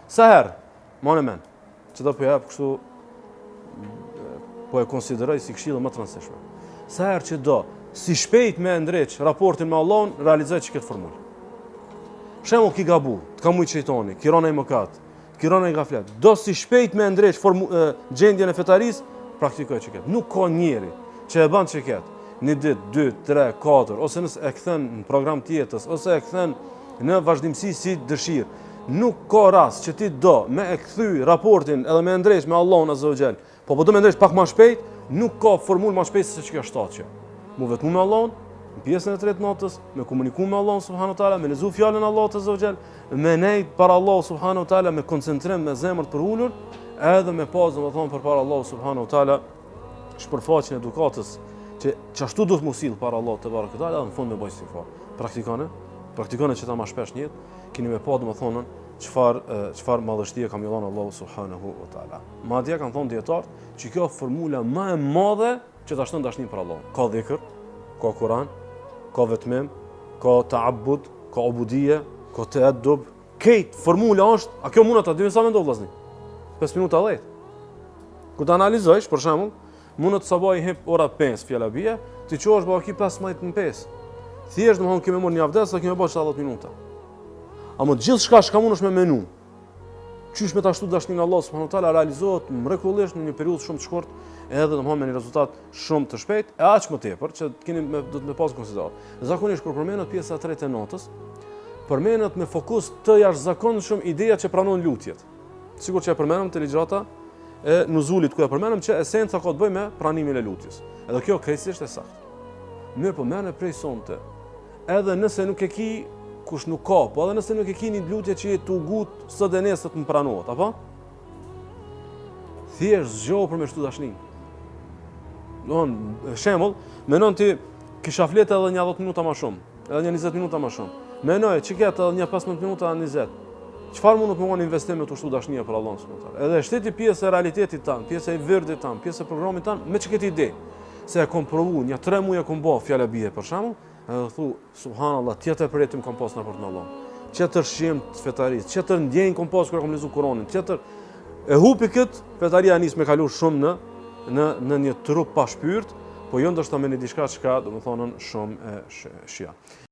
Sa herë, mane men, që do po jap kështu, po e konsideroj si këshillë më të rëndësishme. Sa herë që do, si shpejt me ndreq raportin me Allahun, realizoj që këtë formulë. Shembull ki gabu, të ka mujt shejtani, ki rona i mëkat, ki rona i gaflet. Do si shpejt me ndreq gjendjen e fetarisë, praktikoj që këtë. Nuk ka njeri që e bën që këtë. Një ditë, 2, 3, 4, ose nëse e kthen në program tjetës, ose e kthen në vazhdimsi si dëshirë. Nuk ka rast që ti do me e kthy raportin edhe me ndreq me Allahun azza wa xal. Po do me ndreq pak më shpejt, nuk ka formulë më shpejt se kjo shtatje. Mu vetmu me Allahun, në pjesën e tretë natës, me komuniku me Allahun subhanahu wa taala, me lezu fjalën Allahut azza wa xal, me nejt para Allahut subhanahu wa taala, me koncentrim me zemër të përulur, edhe me pas domethënë përpara Allahut subhanahu wa taala shpërfaqjen e edukatës që ashtu duhet mos sill para Allahut te barekuta, edhe në fund me bëj istighfar. Praktikone që ta më shpesh në jetë, keni me pa domethënë çfarë madhështie kam dhënë Allahu subhanahu wa taala. Madje kanë thonë dietarë që kjo formula më e madhe që ta shton dashnin për Allahun. Ka dhikr, ka Kur'an, ka vetmim, ka ta'abbud, ka ubudie, ka ta'addub. Këtë formula është, a kjo mund ta dëgjoj sa mendoj vllazni? 5 minuta 10. Kur ta analizojsh, për shembull, mund të sabaj hip ora 5 fjala bie, ti çosh baki 15 në 5. Thjesht domthon kemë marrë një avdes, sa kemë bërë 70 minuta. Amo gjithçka që mundesh me menu. Qysh me ta ashtu dashnin Allah subhanahu wa taala realizohet mrekullisht në një periudhë shumë të shkurtë, edhe domthon me një rezultat shumë të shpejtë, e aq më tepër që do të më pas konsiderat. Zakonisht kur përmendet pjesa e tretë e notës, përmendet me fokus të jashtëzakonshëm ideja që pranon lutjet. Sigur që e përmendëm te ligjata e nuzulit ku e përmendëm që esenca ka të bëjë me pranimin e lutjes. Edhe kjo krejtësisht e saktë. Mirë po merrni prej sonte. Edhe nëse nuk e ki kush nuk ka, po edhe nëse nuk e keni lutje që tu gut sot e nesër të më pranohet, apo? Thjesht zgjohu për me shtu dashnin. Don, shembull, mendon ti kisha fletë edhe një 10 minuta më shumë, edhe një 20 minuta më shumë. Mendoj që ketë edhe një 15 minuta 20. Çfarë mund të më vonë investim të shtu dashnia për Allahun subhanallahu teala. Edhe shteti pjesë e realitetit tan, pjesë e verdit tan, pjesë e programit tan, me çka ide. Se e kom provu, një 3 muaj e kom bë fjala bie për shembull, edhe thu subhanallahu, tjetër përjetim kom pas në raport me Allahun. Tjetër shim të fetarisë, tjetër ndjenjë kom pas kur kom lexuar Kur'anin, tjetër e hupi kët, fetaria nis me kalu shumë në një trup pa shpirt, po jo ndoshta me një diçka çka domethënë shumë e shija.